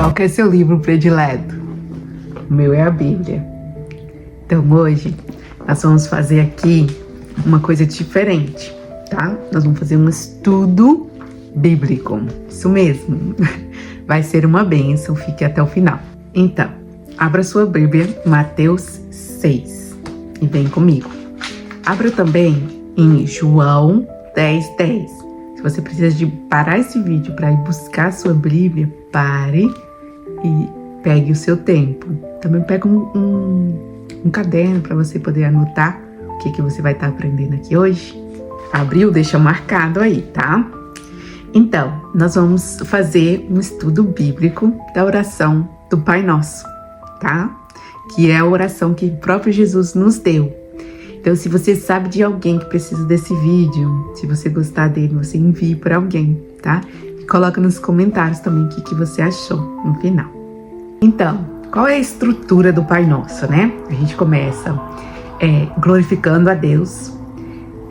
Qual que é seu livro predileto? O meu é a Bíblia. Então hoje nós vamos fazer aqui uma coisa diferente, tá? Nós vamos fazer um estudo bíblico, isso mesmo. Vai ser uma bênção, fique até o final. Então, abra sua Bíblia, Mateus 6, e vem comigo. Abra também em João 10:10. Se você precisa de parar esse vídeo para ir buscar a sua Bíblia, pare e pegue o seu tempo. Também pega um caderno para você poder anotar o que você vai estar aprendendo aqui hoje. Abriu? Deixa marcado aí, tá? Então, nós vamos fazer um estudo bíblico da oração do Pai Nosso, tá? Que é a oração que o próprio Jesus nos deu. Então, se você sabe de alguém que precisa desse vídeo, se você gostar dele, você envie para alguém, tá? E coloca nos comentários também o que você achou no final. Então, qual é a estrutura do Pai Nosso, né? A gente começa glorificando a Deus,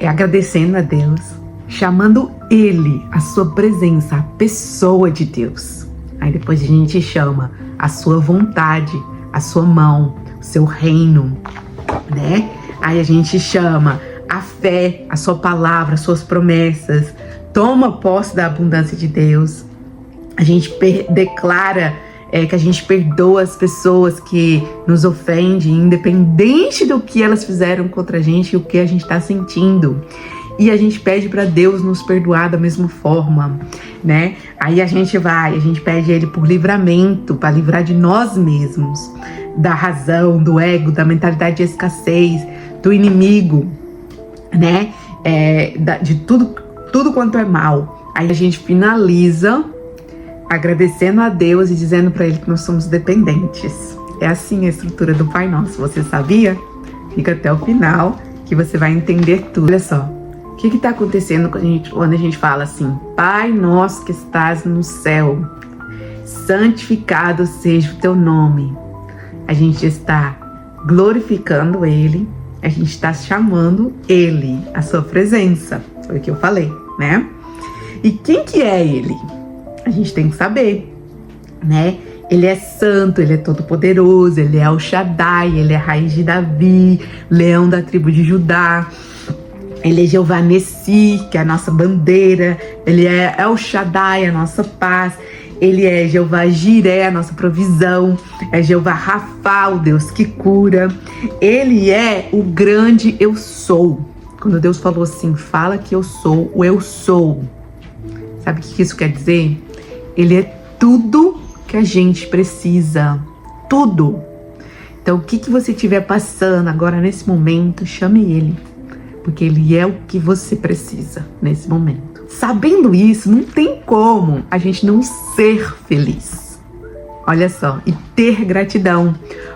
agradecendo a Deus, chamando Ele, a sua presença, a pessoa de Deus. Aí depois a gente chama a sua vontade, a sua mão, o seu reino, né? Aí a gente chama a fé, a sua palavra, as suas promessas. Toma posse da abundância de Deus. A gente declara que a gente perdoa as pessoas que nos ofendem, independente do que elas fizeram contra a gente e o que a gente está sentindo. E a gente pede para Deus nos perdoar da mesma forma, né? Aí a gente pede Ele por livramento, para livrar de nós mesmos, da razão, do ego, da mentalidade de escassez, do inimigo, né? De tudo quanto é mal. Aí a gente finaliza agradecendo a Deus e dizendo para Ele que nós somos dependentes. É assim a estrutura do Pai Nosso. Você sabia? Fica até o final que você vai entender tudo. Olha só, o que está acontecendo quando a gente fala assim: Pai Nosso que estás no céu, santificado seja o teu nome. A gente está glorificando Ele, a gente está chamando Ele, a sua presença. Foi o que eu falei, né? E quem que é Ele? A gente tem que saber, né? Ele é santo, Ele é todo poderoso, Ele é El Shaddai, Ele é a raiz de Davi, leão da tribo de Judá. Ele é Jeová Nessi, que é a nossa bandeira. Ele é El Shaddai, a nossa paz. Ele é Jeová Jiré, a nossa provisão. É Jeová Rafa, o Deus que cura. Ele é o grande eu sou. Quando Deus falou assim, fala que eu sou o eu sou. Sabe o que isso quer dizer? Ele é tudo que a gente precisa. Tudo. Então, o que você estiver passando agora nesse momento, chame Ele. Porque Ele é o que você precisa nesse momento. Sabendo isso, não tem como a gente não ser feliz. Olha só, e ter gratidão.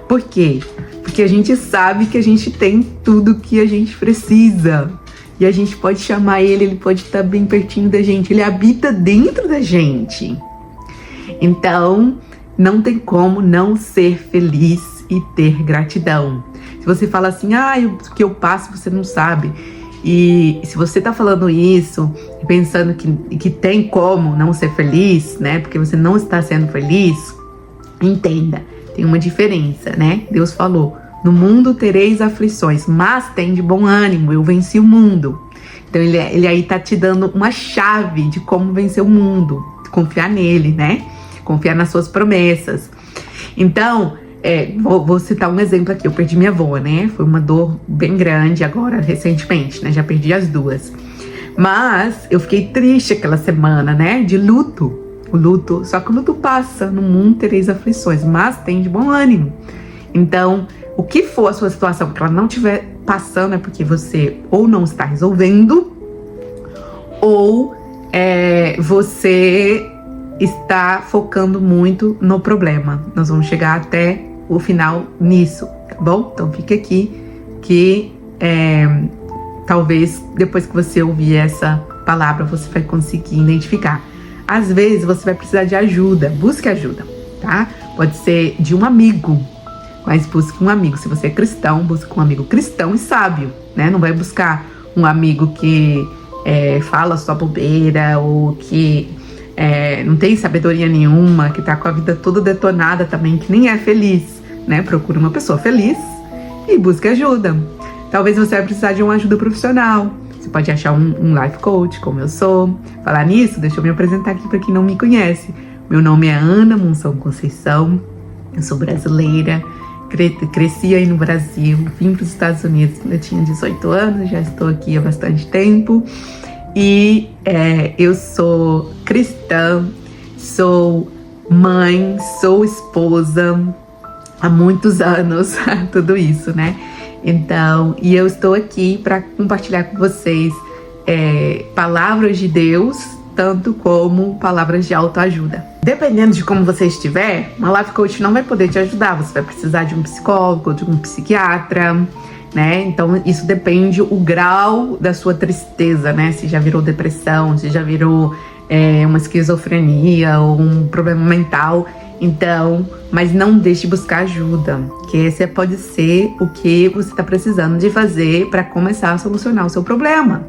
Por quê? Porque a gente sabe que a gente tem tudo que a gente precisa. E a gente pode chamar Ele pode estar bem pertinho da gente. Ele habita dentro da gente. Então, não tem como não ser feliz e ter gratidão. Se você fala assim, o que eu passo você não sabe. E se você tá falando isso, pensando que tem como não ser feliz, né? Porque você não está sendo feliz, entenda, tem uma diferença, né? Deus falou, no mundo tereis aflições, mas tem de bom ânimo, eu venci o mundo. Então ele aí tá te dando uma chave de como vencer o mundo, confiar nele, né? Confiar nas suas promessas. Então, vou citar um exemplo aqui. Eu perdi minha avó, né? Foi uma dor bem grande agora, recentemente, né? Já perdi as duas. Mas eu fiquei triste aquela semana, né? De luto. Só que o luto passa. No mundo tereis aflições, mas tem de bom ânimo. Então, o que for a sua situação, que ela não estiver passando, é porque você ou não está resolvendo, ou você está focando muito no problema. Nós vamos chegar até o final nisso, tá bom? Então fica aqui que talvez depois que você ouvir essa palavra você vai conseguir identificar. Às vezes você vai precisar de ajuda, busque ajuda, tá? Pode ser de um amigo, mas busque um amigo. Se você é cristão, busque um amigo cristão e sábio, né? Não vai buscar um amigo que fala só bobeira ou que não tem sabedoria nenhuma, que tá com a vida toda detonada também, que nem é feliz, né? Procura uma pessoa feliz e busque ajuda. Talvez você vai precisar de uma ajuda profissional. Você pode achar um life coach, como eu sou. Falar nisso, deixa eu me apresentar aqui para quem não me conhece. Meu nome é Ana Monção Conceição, eu sou brasileira, cresci aí no Brasil, vim para os Estados Unidos quando eu tinha 18 anos, já estou aqui há bastante tempo. E eu sou cristã, sou mãe, sou esposa há muitos anos, tudo isso, né? Então, e eu estou aqui para compartilhar com vocês palavras de Deus, tanto como palavras de autoajuda. Dependendo de como você estiver, uma life coach não vai poder te ajudar, você vai precisar de um psicólogo, de um psiquiatra, né? Então isso depende o grau da sua tristeza, né? Se já virou depressão, se já virou uma esquizofrenia ou um problema mental. Então, mas não deixe de buscar ajuda, que esse pode ser o que você está precisando de fazer para começar a solucionar o seu problema.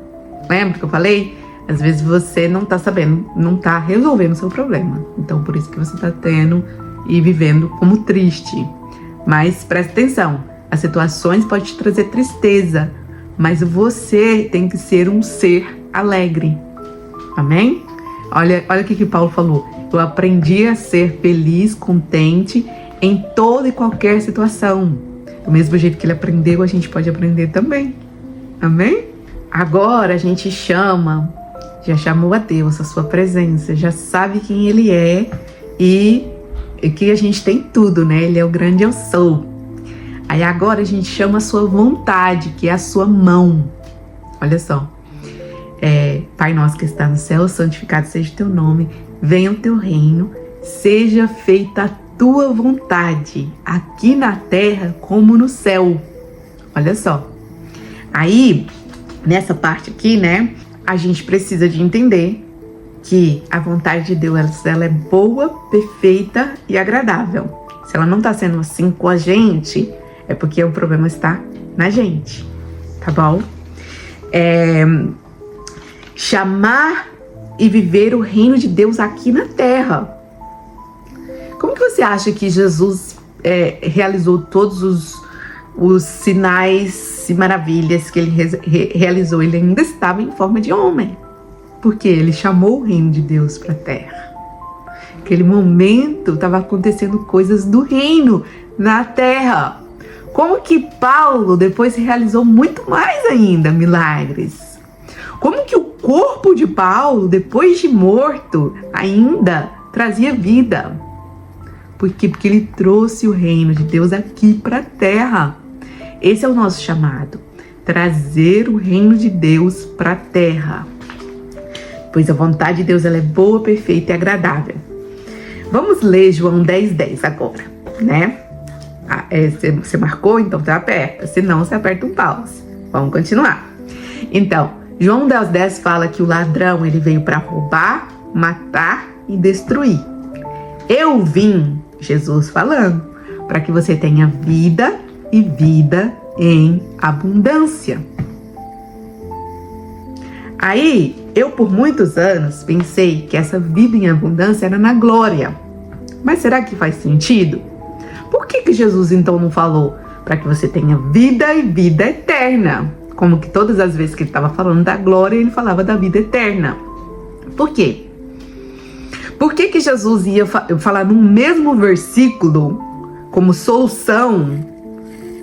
Lembra que eu falei? Às vezes você não está sabendo, não está resolvendo o seu problema. Então, por isso que você está tendo e vivendo como triste. Mas preste atenção, as situações podem te trazer tristeza, mas você tem que ser um ser alegre. Amém? Olha o que Paulo falou. Eu aprendi a ser feliz, contente em toda e qualquer situação. Do mesmo jeito que ele aprendeu, a gente pode aprender também. Amém? Agora a gente já chamou a Deus, a sua presença, já sabe quem ele é e que a gente tem tudo, né? Ele é o grande eu sou. Aí agora a gente chama a sua vontade, que é a sua mão. Olha só. Pai nosso que está no céu, santificado seja o teu nome, venha o teu reino, seja feita a tua vontade, aqui na terra como no céu. Olha só. Aí, nessa parte aqui, né, a gente precisa de entender que a vontade de Deus, ela é boa, perfeita e agradável. Se ela não está sendo assim com a gente, é porque o problema está na gente, tá bom? Chamar e viver o reino de Deus aqui na terra. Como que você acha que Jesus realizou todos os sinais e maravilhas que ele realizou? Ele ainda estava em forma de homem, porque ele chamou o reino de Deus para a terra. Naquele momento estava acontecendo coisas do reino na terra. Como que Paulo depois realizou muito mais ainda milagres? Como que o corpo de Paulo, depois de morto, ainda trazia vida? Porque ele trouxe o reino de Deus aqui para a terra. Esse é o nosso chamado, trazer o reino de Deus para a terra. Pois a vontade de Deus, ela é boa, perfeita e agradável. Vamos ler João 10:10 agora, né? Você marcou? Então tá aperta, senão você aperta um pause. Vamos continuar. Então, João 10:10 fala que o ladrão, ele veio para roubar, matar e destruir. Eu vim, Jesus falando, para que você tenha vida e vida em abundância. Aí, eu por muitos anos pensei que essa vida em abundância era na glória. Mas será que faz sentido? Por que Jesus então não falou para que você tenha vida e vida eterna? Como que todas as vezes que ele estava falando da glória, ele falava da vida eterna. Por quê? Por que Jesus ia falar no mesmo versículo, como solução,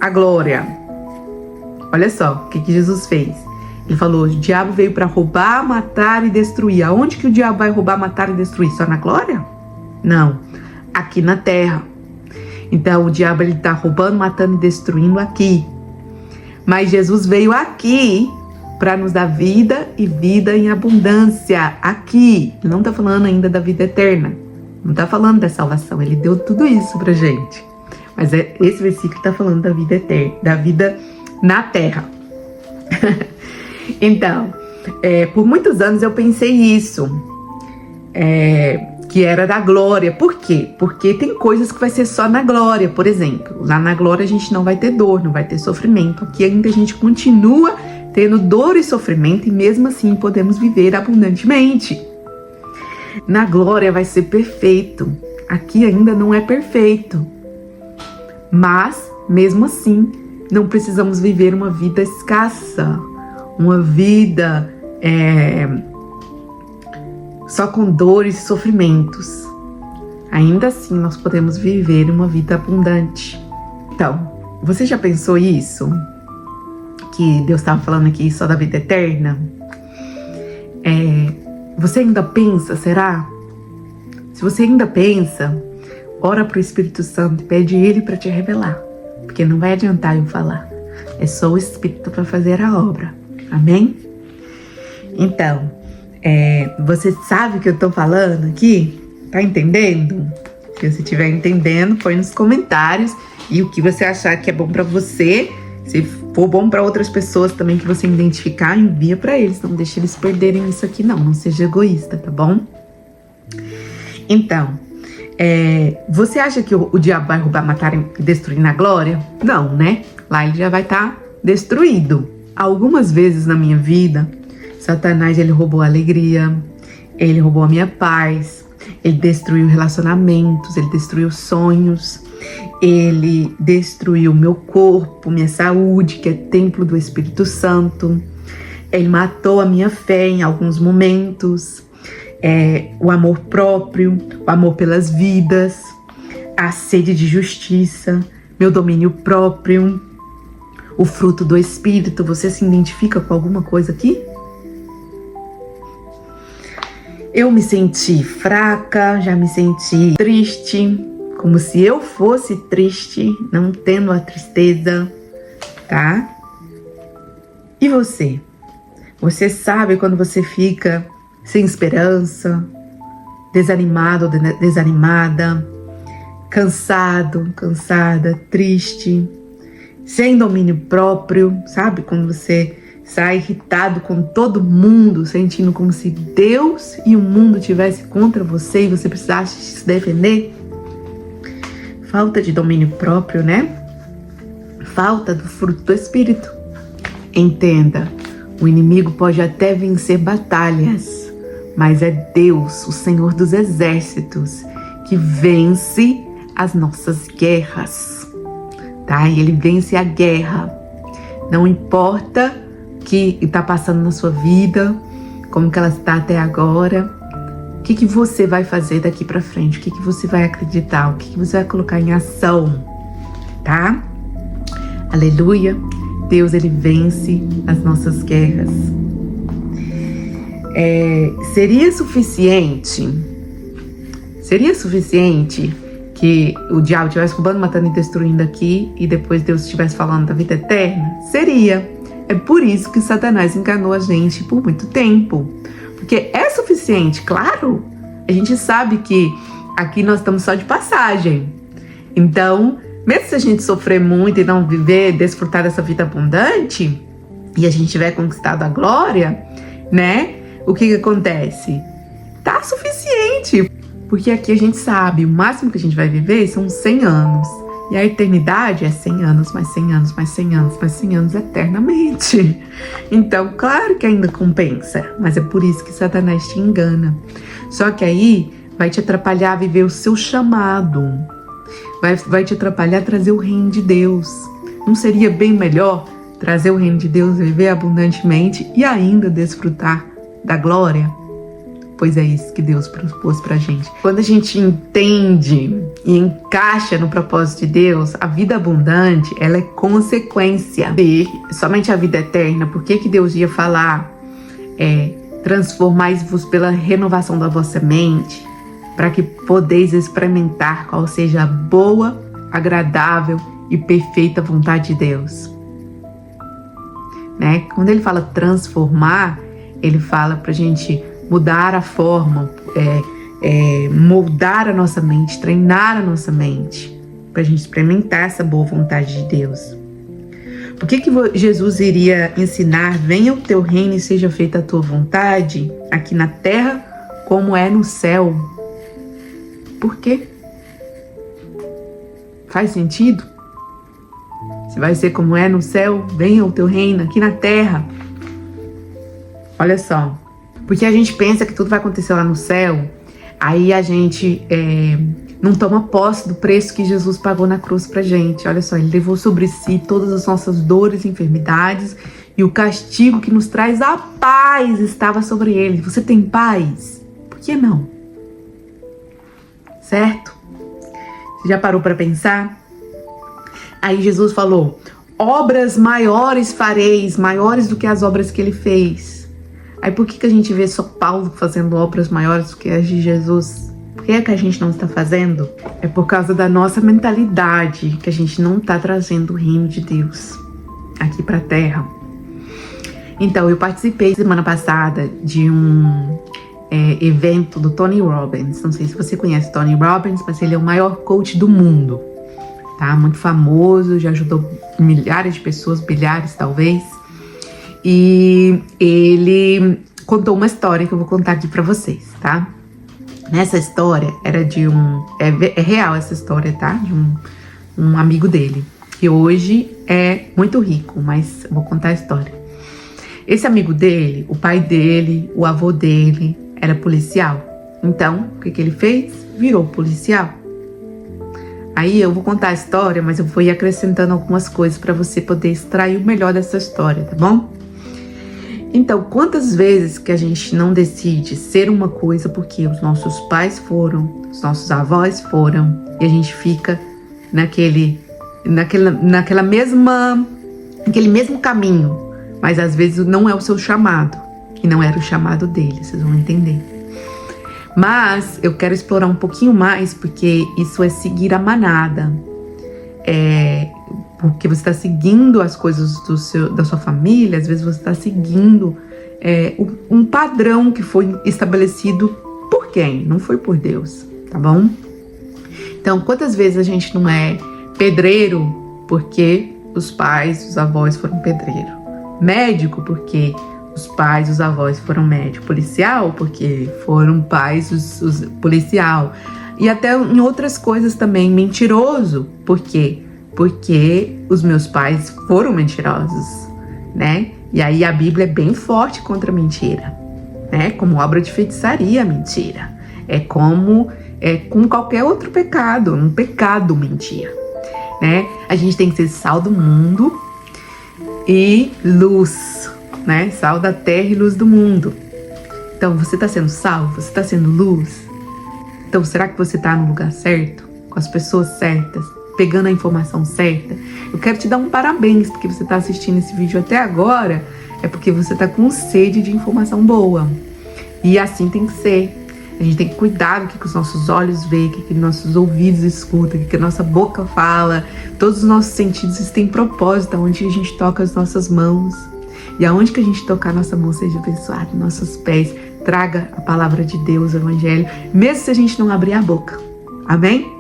a glória? Olha só o que Jesus fez. Ele falou, o diabo veio para roubar, matar e destruir. Aonde que o diabo vai roubar, matar e destruir? Só na glória? Não, aqui na terra. Então o diabo está roubando, matando e destruindo aqui. Mas Jesus veio aqui para nos dar vida e vida em abundância. Aqui. Ele não está falando ainda da vida eterna. Não está falando da salvação. Ele deu tudo isso pra gente. Mas esse versículo está falando da vida eterna, da vida na terra. Então, por muitos anos eu pensei isso. Que era da glória. Por quê? Porque tem coisas que vai ser só na glória. Por exemplo, lá na glória a gente não vai ter dor, não vai ter sofrimento. Aqui ainda a gente continua tendo dor e sofrimento e mesmo assim podemos viver abundantemente. Na glória vai ser perfeito. Aqui ainda não é perfeito. Mas, mesmo assim, não precisamos viver uma vida escassa, uma vida só com dores e sofrimentos. Ainda assim, nós podemos viver uma vida abundante. Então, você já pensou isso? Que Deus estava falando aqui só da vida eterna? Você ainda pensa, será? Se você ainda pensa, ora para o Espírito Santo e pede Ele para te revelar. Porque não vai adiantar eu falar. É só o Espírito para fazer a obra. Amém? Então, você sabe o que eu tô falando aqui? Tá entendendo? Se você estiver entendendo, põe nos comentários. E o que você achar que é bom para você, se for bom para outras pessoas também que você identificar, envia para eles. Não deixe eles perderem isso aqui não. Não seja egoísta, tá bom? Então, você acha que o diabo vai roubar, matar e destruir na glória? Não, né? Lá ele já vai estar destruído. Algumas vezes na minha vida, Satanás ele roubou a alegria, ele roubou a minha paz, ele destruiu relacionamentos, ele destruiu sonhos, ele destruiu meu corpo, minha saúde, que é templo do Espírito Santo. Ele matou a minha fé em alguns momentos, o amor próprio, o amor pelas vidas, a sede de justiça, meu domínio próprio, o fruto do Espírito. Você se identifica com alguma coisa aqui? Eu me senti fraca, já me senti triste, como se eu fosse triste, não tendo a tristeza, tá? E você? Você sabe quando você fica sem esperança, desanimado ou desanimada, cansado, cansada, triste, sem domínio próprio, sabe? Quando você sai irritado com todo mundo, sentindo como se Deus e o mundo estivessem contra você e você precisasse se defender. Falta de domínio próprio, né? Falta do fruto do Espírito. Entenda, o inimigo pode até vencer batalhas, mas é Deus, o Senhor dos Exércitos, que vence as nossas guerras, tá? E Ele vence a guerra. Não importa o que está passando na sua vida, como que ela está até agora, o que você vai fazer daqui para frente, o que você vai acreditar, o que você vai colocar em ação, tá? Aleluia! Deus, Ele vence as nossas guerras. Seria suficiente que o diabo estivesse roubando, matando e destruindo aqui e depois Deus estivesse falando da vida eterna? Seria. É por isso que Satanás enganou a gente por muito tempo. Porque é suficiente, claro. A gente sabe que aqui nós estamos só de passagem. Então, mesmo se a gente sofrer muito e não viver, desfrutar dessa vida abundante, e a gente tiver conquistado a glória, né? O que acontece? Tá suficiente. Porque aqui a gente sabe, o máximo que a gente vai viver são 100 anos. E a eternidade é 100 anos, mais 100 anos, mais 100 anos, mais 100 anos eternamente. Então, claro que ainda compensa, mas é por isso que Satanás te engana. Só que aí vai te atrapalhar a viver o seu chamado. Vai te atrapalhar a trazer o reino de Deus. Não seria bem melhor trazer o reino de Deus, viver abundantemente e ainda desfrutar da glória? Pois é isso que Deus propôs pra gente. Quando a gente entende e encaixa no propósito de Deus, a vida abundante, ela é consequência de somente a vida eterna. Por que Deus ia falar? Transformai-vos pela renovação da vossa mente, para que podeis experimentar qual seja a boa, agradável e perfeita vontade de Deus. Né? Quando ele fala transformar, ele fala pra gente mudar a forma, moldar a nossa mente, treinar a nossa mente, para a gente experimentar essa boa vontade de Deus. Por que Jesus iria ensinar, venha o teu reino e seja feita a tua vontade, aqui na terra como é no céu? Por quê? Faz sentido? Se vai ser como é no céu, venha o teu reino aqui na terra. Olha só. Porque a gente pensa que tudo vai acontecer lá no céu aí a gente não toma posse do preço que Jesus pagou na cruz pra gente. Olha só, ele levou sobre si todas as nossas dores e enfermidades, e o castigo que nos traz a paz estava sobre ele. Você tem paz? Por que não? Certo? Você já parou para pensar? Aí Jesus falou: obras maiores fareis, maiores do que as obras que ele fez. Aí por que a gente vê só Paulo fazendo obras maiores do que as de Jesus? Por que é que a gente não está fazendo? É por causa da nossa mentalidade que a gente não está trazendo o reino de Deus aqui para a terra. Então, eu participei semana passada de um evento do Tony Robbins. Não sei se você conhece Tony Robbins, mas ele é o maior coach do mundo, tá? Muito famoso, já ajudou milhares de pessoas, bilhares talvez. E ele contou uma história que eu vou contar aqui pra vocês, tá? Nessa história, era de é real essa história, tá? De um amigo dele, que hoje é muito rico, mas eu vou contar a história. Esse amigo dele, o pai dele, o avô dele, era policial. Então, o que ele fez? Virou policial. Aí eu vou contar a história, mas eu vou ir acrescentando algumas coisas para você poder extrair o melhor dessa história, tá bom? Então, quantas vezes que a gente não decide ser uma coisa porque os nossos pais foram, os nossos avós foram, e a gente fica naquele mesmo caminho, mas às vezes não é o seu chamado, e não era o chamado dele, vocês vão entender. Mas eu quero explorar um pouquinho mais, porque isso é seguir a manada. Porque você está seguindo as coisas da sua família, às vezes você está seguindo um padrão que foi estabelecido por quem? Não foi por Deus, tá bom? Então, quantas vezes a gente não é pedreiro porque os pais, os avós foram pedreiro? Médico porque os pais, os avós foram médico? Policial porque foram pais, os policial? E até em outras coisas também. Mentiroso, por quê? Porque os meus pais foram mentirosos, né? E aí a Bíblia é bem forte contra a mentira, né? Como obra de feitiçaria, a mentira. É como com qualquer outro pecado, um pecado mentir, né? A gente tem que ser sal do mundo e luz, né? Sal da terra e luz do mundo. Então, você está sendo sal? Você está sendo luz? Então, será que você está no lugar certo? Com as pessoas certas? Pegando a informação certa? Eu quero te dar um parabéns, porque você está assistindo esse vídeo até agora, é porque você está com sede de informação boa. E assim tem que ser. A gente tem que cuidar do que os nossos olhos veem, o que nossos ouvidos escutam, o que a nossa boca fala. Todos os nossos sentidos têm propósito, onde a gente toca as nossas mãos. E aonde que a gente tocar, nossa mão seja abençoada, nossos pés, traga a palavra de Deus, o evangelho, mesmo se a gente não abrir a boca. Amém?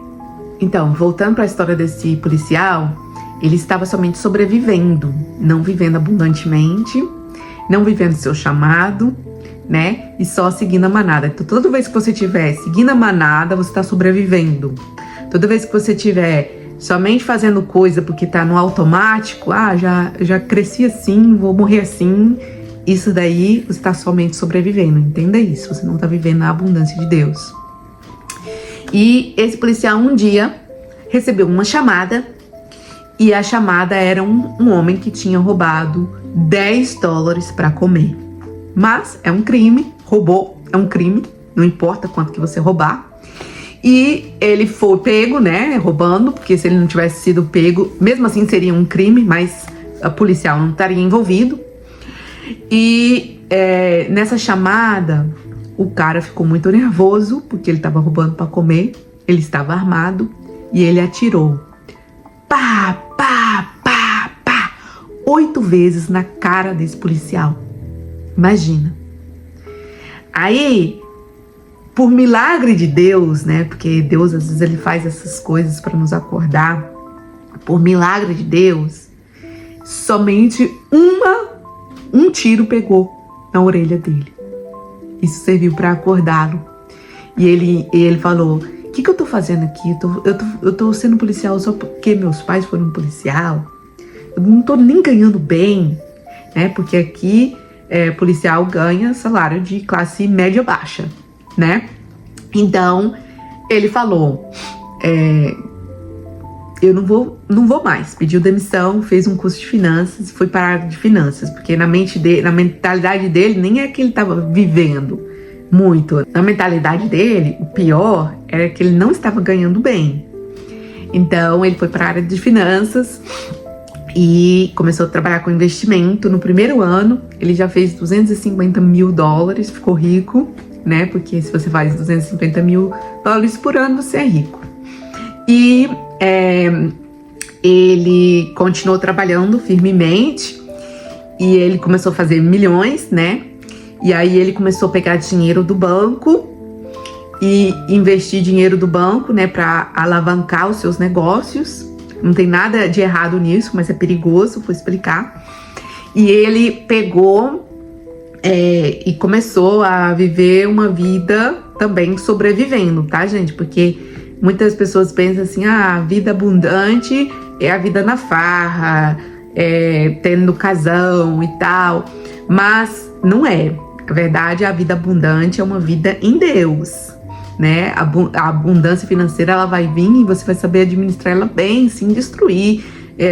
Então, voltando para a história desse policial, ele estava somente sobrevivendo, não vivendo abundantemente, não vivendo seu chamado, né? E só seguindo a manada. Então, toda vez que você estiver seguindo a manada, você está sobrevivendo. Toda vez que você estiver somente fazendo coisa porque tá no automático, já cresci assim, vou morrer assim, isso daí você tá somente sobrevivendo, entenda isso, você não tá vivendo a abundância de Deus. E esse policial um dia recebeu uma chamada, e a chamada era um homem que tinha roubado $10 para comer. Mas é um crime, roubou é um crime, não importa quanto que você roubar. E ele foi pego, né, roubando, porque se ele não tivesse sido pego, mesmo assim seria um crime, mas a policial não estaria envolvido. E nessa chamada, o cara ficou muito nervoso, porque ele estava roubando para comer, ele estava armado, e ele atirou. Pá, pá, pá, pá, 8 vezes na cara desse policial. Imagina. Aí, por milagre de Deus, né? Porque Deus, às vezes, ele faz essas coisas para nos acordar. Por milagre de Deus, somente um tiro pegou na orelha dele. Isso serviu para acordá-lo. E ele falou: o que eu tô fazendo aqui? Eu tô sendo policial só porque meus pais foram policial? Eu não tô nem ganhando bem, né? Porque aqui policial ganha salário de classe média baixa, né? Então, ele falou, eu não vou mais. Pediu demissão, fez um curso de finanças e foi para a área de finanças, porque na mentalidade dele, nem é que ele estava vivendo muito. Na mentalidade dele, o pior era que ele não estava ganhando bem. Então, ele foi para a área de finanças e começou a trabalhar com investimento. No primeiro ano, ele já fez $250 mil, ficou rico, né? Porque se você faz $250 mil por ano, você é rico. E ele continuou trabalhando firmemente e ele começou a fazer milhões, né? E aí ele começou a pegar dinheiro do banco e investir dinheiro do banco, né, para alavancar os seus negócios. Não tem nada de errado nisso, mas é perigoso, vou explicar. E ele pegou e começou a viver uma vida também sobrevivendo, tá, gente? Porque muitas pessoas pensam assim, a vida abundante é a vida na farra, tendo casão e tal, mas não é. Na verdade, a vida abundante é uma vida em Deus, né? A abundância financeira, ela vai vir e você vai saber administrar ela bem, sem destruir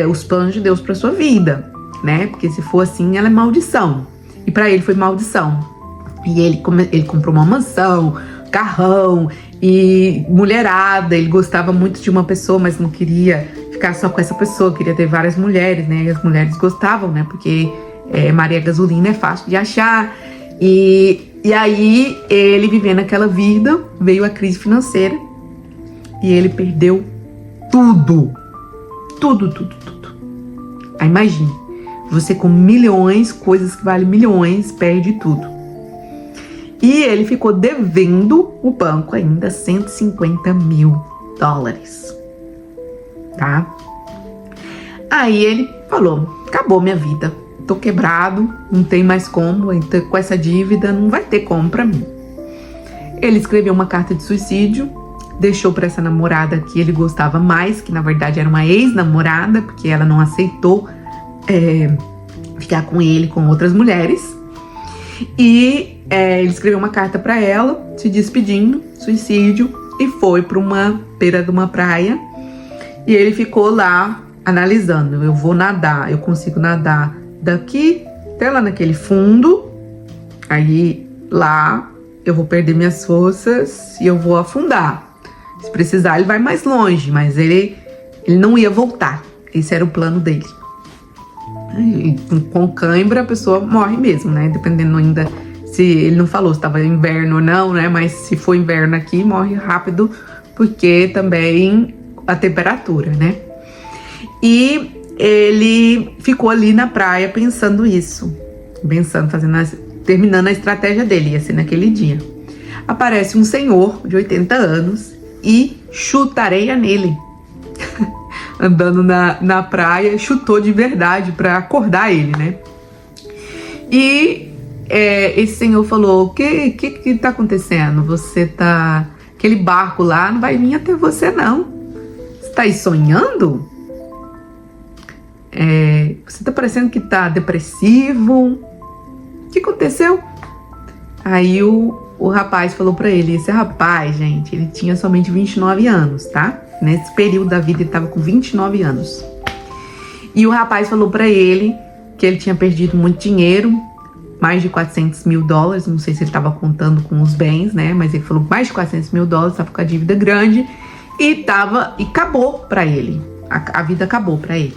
os planos de Deus para sua vida, né? Porque se for assim, ela é maldição. E para ele foi maldição. E ele comprou uma mansão, carrão e mulherada. Ele gostava muito de uma pessoa, mas não queria ficar só com essa pessoa, queria ter várias mulheres, né? E as mulheres gostavam, né? Porque Maria Gasolina é fácil de achar. E aí, ele vivendo aquela vida, veio a crise financeira e ele perdeu tudo. Tudo. Aí imagine, você com milhões, coisas que valem milhões, perde tudo. E ele ficou devendo o banco ainda $150 mil, tá? Aí ele falou, acabou minha vida. Tô quebrado, não tem mais como, com essa dívida não vai ter como pra mim. Ele escreveu uma carta de suicídio, deixou pra essa namorada que ele gostava mais, que na verdade era uma ex-namorada, porque ela não aceitou ficar com ele, com outras mulheres. E ele escreveu uma carta pra ela, se despedindo, suicídio, e foi pra uma beira de uma praia. E ele ficou lá analisando, eu vou nadar, eu consigo nadar daqui até lá naquele fundo, aí lá eu vou perder minhas forças e eu vou afundar. Se precisar, ele vai mais longe, mas ele não ia voltar. Esse era o plano dele. E com cãibra, a pessoa morre mesmo, né? Dependendo ainda se ele não falou se estava inverno ou não, né? Mas se for inverno aqui, morre rápido, porque também a temperatura, né? E ele ficou ali na praia pensando isso, terminando a estratégia dele, ia ser naquele dia. Aparece um senhor de 80 anos e chuta areia nele. Andando na praia, chutou de verdade para acordar ele, né? E esse senhor falou, o que tá acontecendo? Aquele barco lá não vai vir até você não. Você tá aí sonhando? Você tá parecendo que tá depressivo. O que aconteceu? Aí o rapaz falou pra ele. Esse rapaz, gente, ele tinha somente 29 anos, tá? Nesse período da vida ele tava com 29 anos. E o rapaz falou pra ele que ele tinha perdido muito dinheiro, mais de $400 mil. Não sei se ele tava contando com os bens, né? Mas ele falou mais de $400 mil, tava com a dívida grande. E acabou pra ele. A vida acabou pra ele.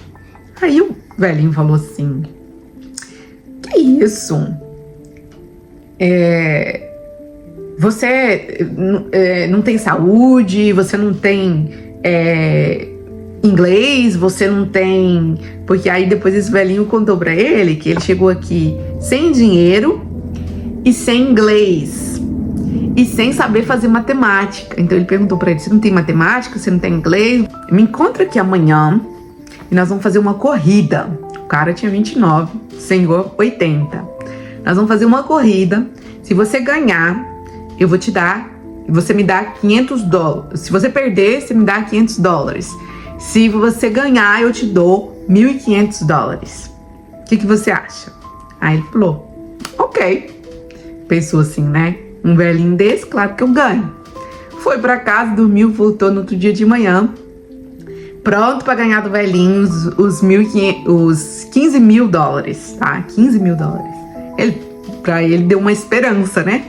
Aí o velhinho falou assim, que isso? Você não tem saúde, você não tem inglês, você não tem... Porque aí depois esse velhinho contou pra ele que ele chegou aqui sem dinheiro e sem inglês e sem saber fazer matemática. Então ele perguntou pra ele, você não tem matemática, você não tem inglês? Me encontra aqui amanhã e nós vamos fazer uma corrida. O cara tinha 29, o senhor 80. Nós vamos fazer uma corrida. Se você ganhar, eu vou te dar, você me dá $500. Se você perder, você me dá $500. Se você ganhar, eu te dou $1.500. O que você acha? Aí ele falou, ok. Pensou assim, né? Um velhinho desse, claro que eu ganho. foi pra casa, dormiu, voltou no outro dia de manhã, pronto pra ganhar do velhinho os 15 mil dólares, tá? 15 mil dólares. Pra ele deu uma esperança, né?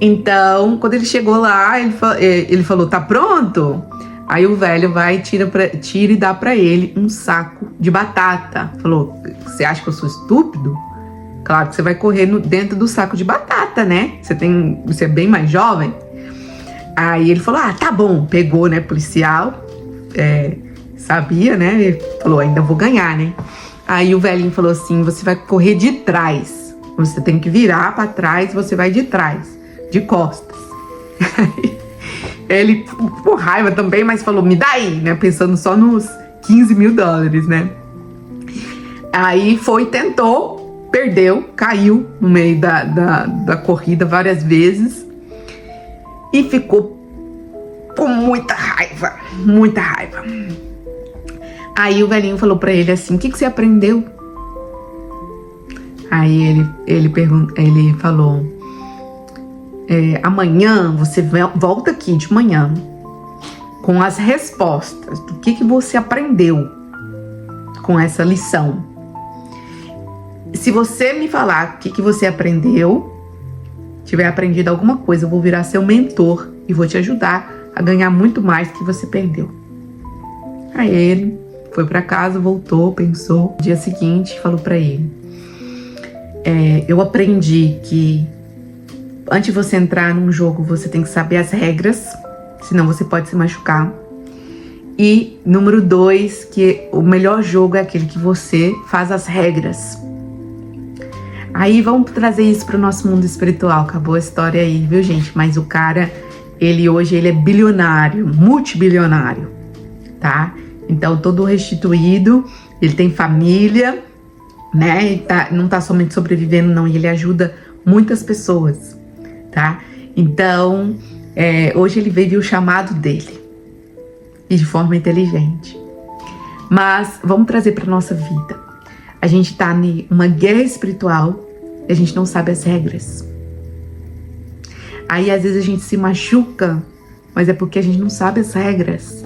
Então, quando ele chegou lá, ele falou, tá pronto? Aí o velho vai, tira e dá pra ele um saco de batata. Falou, você acha que eu sou estúpido? Claro que você vai correr dentro do saco de batata, né? Você é bem mais jovem. Aí ele falou, tá bom. Pegou, né, policial. Sabia, né? Ele falou, ainda vou ganhar, né? Aí o velhinho falou assim, você vai correr de trás. Você tem que virar pra trás, você vai de trás, de costas. Ele, por raiva também, mas falou, me dá aí, né? Pensando só nos 15 mil dólares, né? Aí tentou, perdeu, caiu no meio da corrida várias vezes e ficou com muita raiva, muita raiva. Aí o velhinho falou pra ele assim, o que você aprendeu? Aí ele falou, amanhã você volta aqui de manhã com as respostas do que você aprendeu com essa lição. Se você me falar o que você aprendeu, tiver aprendido alguma coisa, eu vou virar seu mentor e vou te ajudar a ganhar muito mais do que você perdeu. Aí ele foi pra casa, voltou, pensou. No dia seguinte, falou pra ele, eu aprendi que antes de você entrar num jogo, você tem que saber as regras, senão você pode se machucar. E número 2, que o melhor jogo é aquele que você faz as regras. Aí vamos trazer isso para o nosso mundo espiritual. Acabou a história aí, viu, gente? Mas o cara, hoje ele é bilionário, multibilionário, tá? Então todo restituído, ele tem família, né? Não tá somente sobrevivendo, não. E ele ajuda muitas pessoas, tá? Então, hoje ele vive o chamado dele. E de forma inteligente. Mas vamos trazer para nossa vida. A gente tá numa guerra espiritual e a gente não sabe as regras. Aí às vezes a gente se machuca, mas é porque a gente não sabe as regras.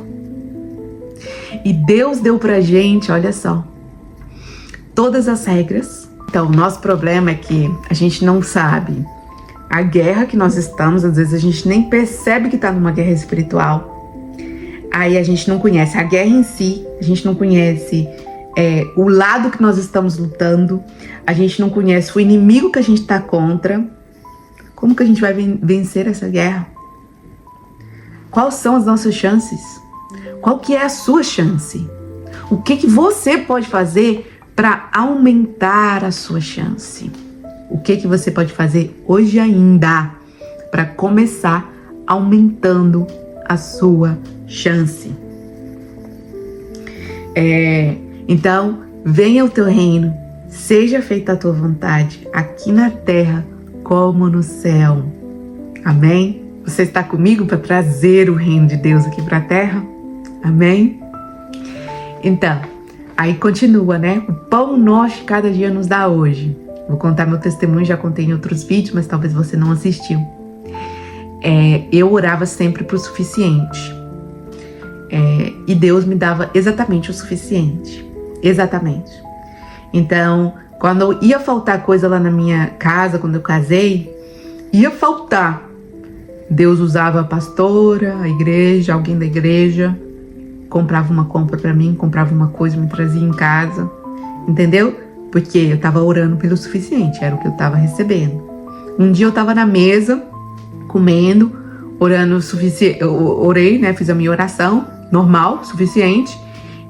E Deus deu pra gente, olha só, todas as regras. Então, o nosso problema é que a gente não sabe a guerra que nós estamos, às vezes a gente nem percebe que tá numa guerra espiritual. Aí a gente não conhece a guerra em si, a gente não conhece o lado que nós estamos lutando, a gente não conhece o inimigo que a gente está contra. Como que a gente vai vencer essa guerra? Quais são as nossas chances? Qual que é a sua chance? O que você pode fazer para aumentar a sua chance? O que você pode fazer hoje ainda para começar aumentando a sua chance? Então, venha o teu reino, seja feita a tua vontade, aqui na terra como no céu. Amém? Você está comigo para trazer o reino de Deus aqui para a terra? Amém? Então, aí continua, né? O pão nosso cada dia nos dá hoje. Vou contar meu testemunho, já contei em outros vídeos, mas talvez você não assistiu. Eu orava sempre pro suficiente. E Deus me dava exatamente o suficiente. Exatamente. Então, quando ia faltar coisa lá na minha casa, quando eu casei, ia faltar. Deus usava a pastora, a igreja, alguém da igreja, comprava uma compra pra mim, comprava uma coisa, me trazia em casa. Entendeu? Porque eu tava orando pelo suficiente, era o que eu tava recebendo. Um dia eu tava na mesa, comendo, orando o suficiente. Eu orei, né? Fiz a minha oração normal, suficiente.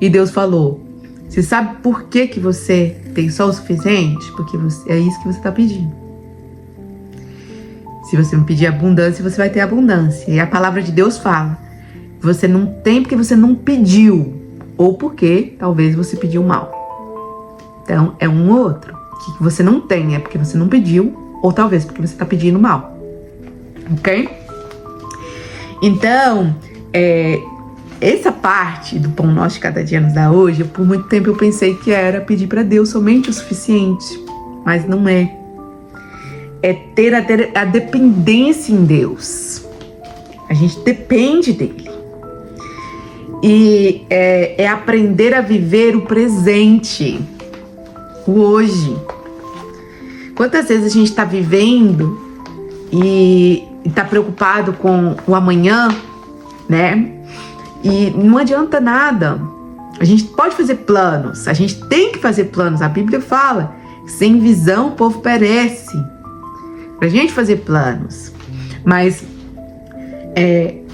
E Deus falou: você sabe por que você tem só o suficiente? Porque é isso que você está pedindo. Se você me pedir abundância, você vai ter abundância. E a palavra de Deus fala: você não tem porque você não pediu, ou porque talvez você pediu mal. Então é um ou outro. O que você não tem é porque você não pediu, ou talvez porque você está pedindo mal. Ok? Então, essa parte do pão nosso de cada dia nos dá hoje, por muito tempo eu pensei que era pedir para Deus somente o suficiente, mas não é. É ter a dependência em Deus. A gente depende dele. E é aprender a viver o presente, o hoje. Quantas vezes a gente está vivendo e está preocupado com o amanhã, né? E não adianta nada. A gente pode fazer planos, a gente tem que fazer planos. A Bíblia fala que sem visão o povo perece. Pra gente fazer planos. Mas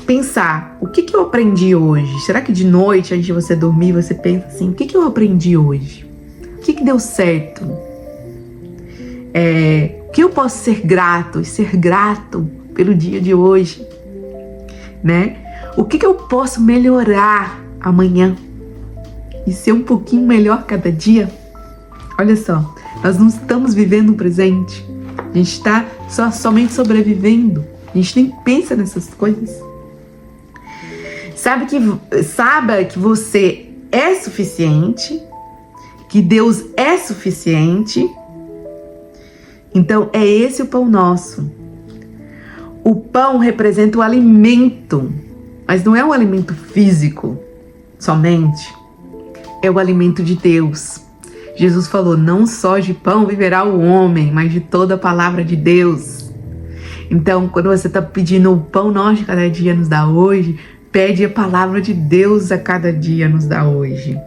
pensar, o que eu aprendi hoje? Será que de noite, antes de você dormir, você pensa assim, o que eu aprendi hoje? O que deu certo? O que eu posso ser grato e ser grato pelo dia de hoje? Né? O que eu posso melhorar amanhã? E ser um pouquinho melhor cada dia? Olha só, nós não estamos vivendo o presente. A gente está somente sobrevivendo. A gente nem pensa nessas coisas. Saiba que você é suficiente, que Deus é suficiente. Então é esse o pão nosso. O pão representa o alimento, mas não é um alimento físico somente. É o alimento de Deus. Jesus falou, não só de pão viverá o homem, mas de toda a palavra de Deus. Então, quando você está pedindo o pão nosso de cada dia nos dá hoje, pede a palavra de Deus a cada dia nos dá hoje.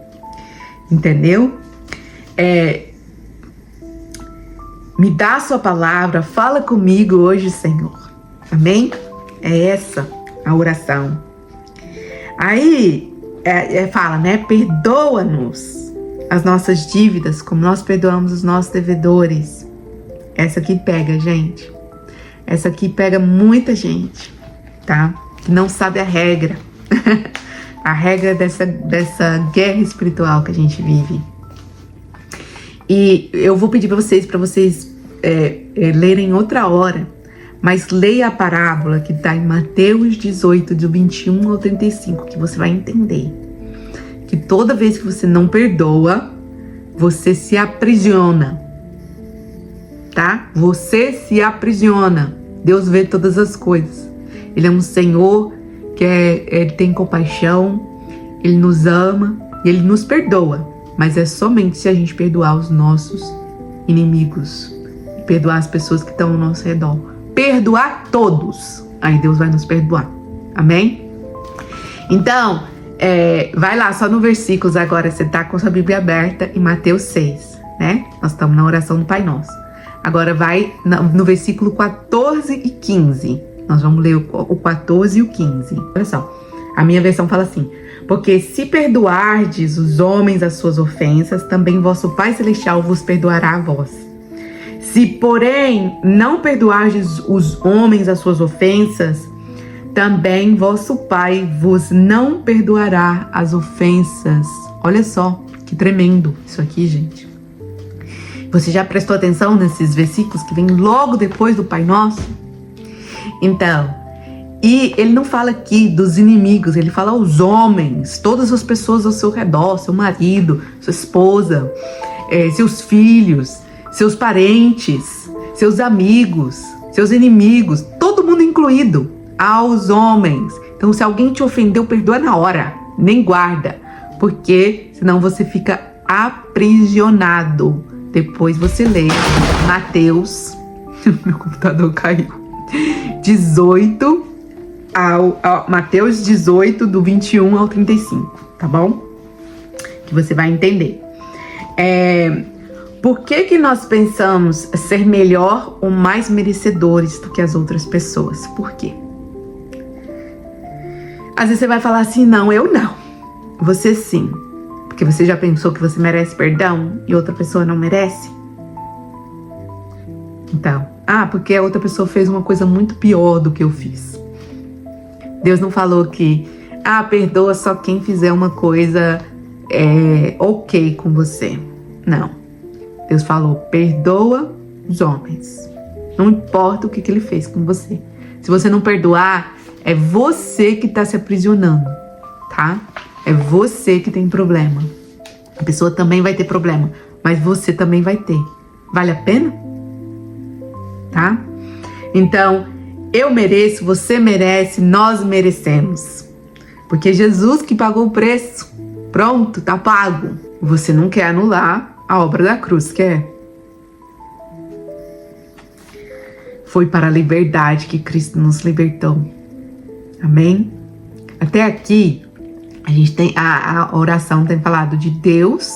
Entendeu? Me dá a sua palavra, fala comigo hoje, Senhor. Amém? É essa a oração. Aí, fala, né? Perdoa-nos as nossas dívidas, como nós perdoamos os nossos devedores. Essa aqui pega, gente. Essa aqui pega muita gente, tá? Que não sabe a regra. A regra dessa guerra espiritual que a gente vive. E eu vou pedir para vocês lerem outra hora, mas leia a parábola que está em Mateus 18, do 21 ao 35, que você vai entender. Que toda vez que você não perdoa, você se aprisiona. Tá? Você se aprisiona. Deus vê todas as coisas. Ele é um Senhor que ele tem compaixão, Ele nos ama e Ele nos perdoa. Mas é somente se a gente perdoar os nossos inimigos, perdoar as pessoas que estão ao nosso redor. Perdoar todos. Aí Deus vai nos perdoar. Amém? Então, vai lá, só no versículos agora, você tá com sua Bíblia aberta em Mateus 6, né? Nós estamos na oração do Pai Nosso. Agora vai no versículo 14 e 15. Nós vamos ler o 14 e o 15. Olha só, a minha versão fala assim: porque se perdoardes os homens as suas ofensas, também vosso Pai Celestial vos perdoará a vós. Se, porém, não perdoardes os homens as suas ofensas, também vosso Pai vos não perdoará as ofensas. Olha só, que tremendo isso aqui, gente. Você já prestou atenção nesses versículos que vêm logo depois do Pai Nosso? Então, e ele não fala aqui dos inimigos, ele fala aos homens, todas as pessoas ao seu redor, seu marido, sua esposa, seus filhos, seus parentes, seus amigos, seus inimigos, todo mundo incluído, aos homens. Então, se alguém te ofendeu, perdoa na hora, nem guarda, porque senão você fica aprisionado. Depois você lê Mateus, meu computador caiu, 18 Mateus 18, do 21 ao 35, tá bom? Que você vai entender. Por que nós pensamos ser melhor ou mais merecedores do que as outras pessoas? Por quê? Às vezes você vai falar assim, não, eu não. Você sim. Porque você já pensou que você merece perdão e outra pessoa não merece? Então, porque a outra pessoa fez uma coisa muito pior do que eu fiz. Deus não falou que, perdoa só quem fizer uma coisa ok com você. Não. Deus falou, perdoa os homens. Não importa o que ele fez com você. Se você não perdoar, é você que está se aprisionando, tá? É você que tem problema. A pessoa também vai ter problema, mas você também vai ter. Vale a pena? Tá? Então, eu mereço, você merece, nós merecemos. Porque Jesus que pagou o preço. Pronto, tá pago. Você não quer anular a obra da cruz, quer? Foi para a liberdade que Cristo nos libertou. Amém? Até aqui, a gente tem a oração tem falado de Deus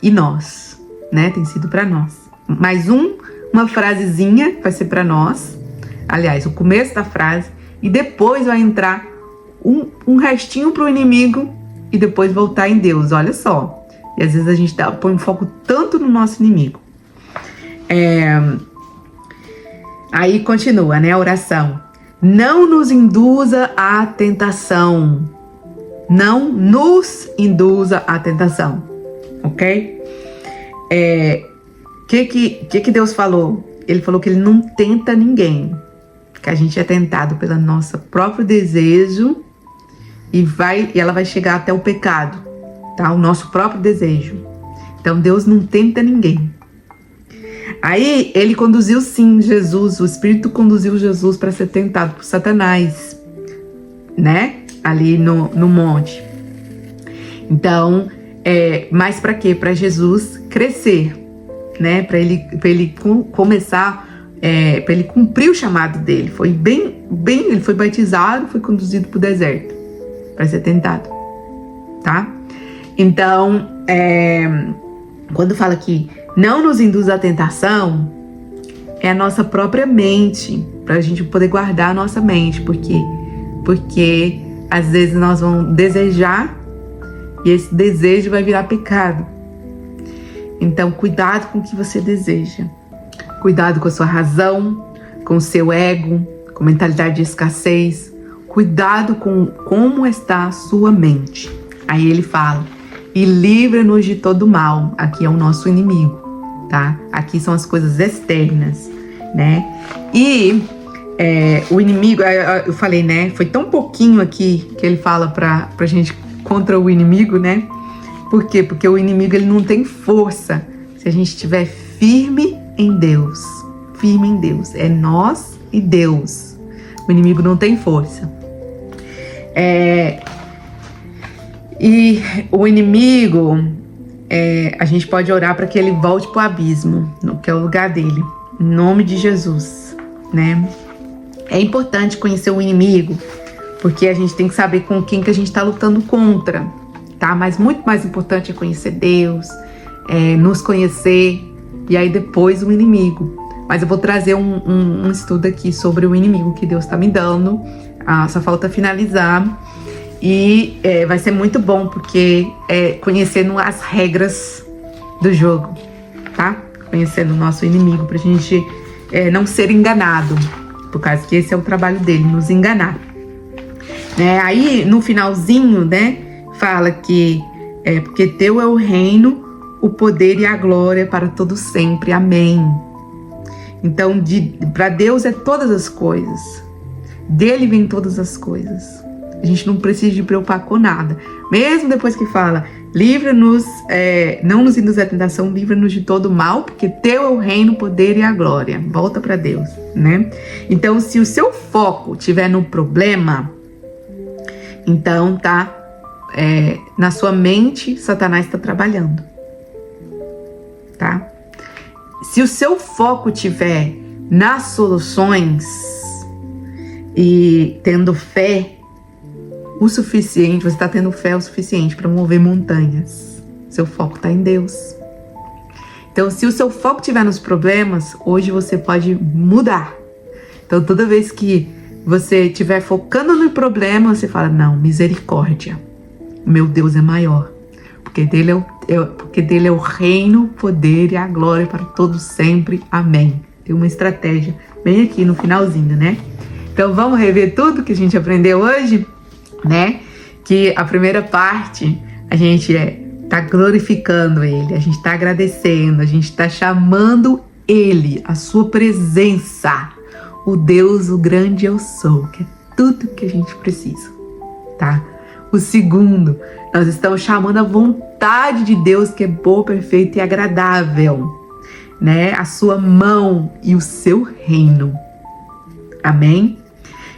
e nós, né? Tem sido para nós. Mais uma frasezinha vai ser para nós. Aliás, o começo da frase. E depois vai entrar um restinho para o inimigo e depois voltar em Deus. Olha só. E às vezes a gente põe um foco tanto no nosso inimigo. Aí continua, né? A oração. Não nos induza à tentação. Não nos induza à tentação. Ok? Que Deus falou? Ele falou que ele não tenta ninguém. Que a gente é tentado pelo nosso próprio desejo e ela vai chegar até o pecado, tá? O nosso próprio desejo. Então Deus não tenta ninguém. Aí ele conduziu sim Jesus, o Espírito conduziu Jesus para ser tentado por Satanás, né? Ali no monte. Então, mas para quê? Para Jesus crescer, né? Para ele começar, para ele cumprir o chamado dele. Foi bem, ele foi batizado, foi conduzido para o deserto para ser tentado, tá? Então, quando fala que não nos induz à tentação, é a nossa própria mente, para a gente poder guardar a nossa mente, porque às vezes nós vamos desejar e esse desejo vai virar pecado. Então, cuidado com o que você deseja. Cuidado com a sua razão, com o seu ego, com a mentalidade de escassez. Cuidado com como está a sua mente. Aí ele fala, e livra-nos de todo mal. Aqui é o nosso inimigo, tá? Aqui são as coisas externas, né? E o inimigo, eu falei, né? Foi tão pouquinho aqui que ele fala pra gente contra o inimigo, né? Por quê? Porque o inimigo ele não tem força se a gente estiver firme em Deus. Firme em Deus. É nós e Deus. O inimigo não tem força. E o inimigo, a gente pode orar para que ele volte para o abismo, que é o lugar dele. Em nome de Jesus, né? É importante conhecer o inimigo, porque a gente tem que saber com quem que a gente está lutando contra, tá? Mas muito mais importante é conhecer Deus, nos conhecer, e aí depois o inimigo. Mas eu vou trazer um estudo aqui sobre o inimigo que Deus está me dando. Só falta finalizar. E vai ser muito bom, porque conhecendo as regras do jogo, tá? Conhecendo o nosso inimigo, pra gente não ser enganado, por causa que esse é o trabalho dele, nos enganar. Aí no finalzinho, né, fala que porque teu é o reino, o poder e a glória para todo sempre. Amém. Então, para Deus é todas as coisas. Dele vem todas as coisas. A gente não precisa de preocupar com nada. Mesmo depois que fala, livra-nos, não nos induz à tentação, livra-nos de todo mal, porque teu é o reino, o poder e a glória. Volta para Deus, né? Então, se o seu foco estiver no problema, então tá na sua mente, Satanás está trabalhando, tá? Se o seu foco estiver nas soluções e tendo fé o suficiente, você está tendo fé o suficiente para mover montanhas. Seu foco está em Deus. Então, se o seu foco estiver nos problemas, hoje você pode mudar. Então, toda vez que você estiver focando no problema, você fala, não, misericórdia. Meu Deus é maior. Porque dele é o reino, o poder e a glória para todos sempre. Amém. Tem uma estratégia bem aqui no finalzinho, né? Então, vamos rever tudo que a gente aprendeu hoje? Né? Que a primeira parte a gente tá glorificando ele, a gente tá agradecendo, a gente tá chamando ele, a sua presença, o Deus, o grande eu sou, que é tudo que a gente precisa, tá? O segundo, nós estamos chamando a vontade de Deus, que é boa, perfeita e agradável, né? A sua mão e o seu reino. Amém?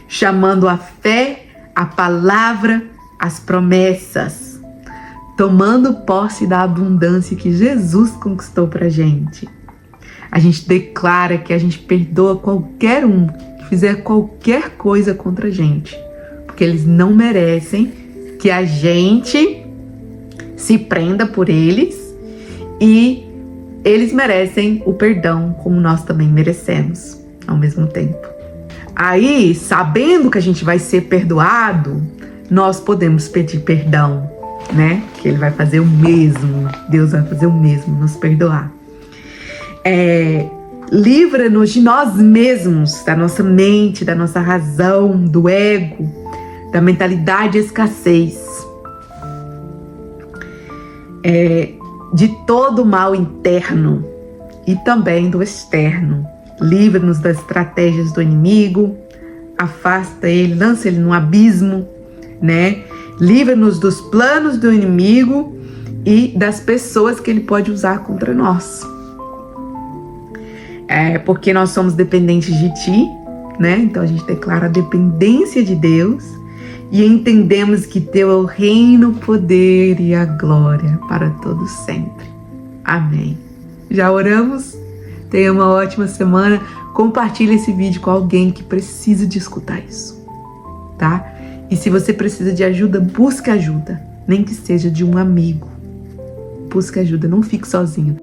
Chamando a fé, a palavra, as promessas, tomando posse da abundância que Jesus conquistou pra gente. A gente declara que a gente perdoa qualquer um que fizer qualquer coisa contra a gente, porque eles não merecem que a gente se prenda por eles, e eles merecem o perdão como nós também merecemos ao mesmo tempo. Aí, sabendo que a gente vai ser perdoado, nós podemos pedir perdão, né? Que ele vai fazer o mesmo, Deus vai fazer o mesmo, nos perdoar. Livra-nos de nós mesmos, da nossa mente, da nossa razão, do ego, da mentalidade de escassez, de todo o mal interno e também do externo. Livra-nos das estratégias do inimigo, afasta ele, lança ele no abismo, né? Livra-nos dos planos do inimigo e das pessoas que ele pode usar contra nós. Porque nós somos dependentes de ti, né? Então a gente declara a dependência de Deus e entendemos que teu é o reino, o poder e a glória para todos sempre. Amém. Já oramos? Tenha uma ótima semana. Compartilhe esse vídeo com alguém que precisa de escutar isso, tá? E se você precisa de ajuda, busque ajuda, nem que seja de um amigo. Busque ajuda, não fique sozinho.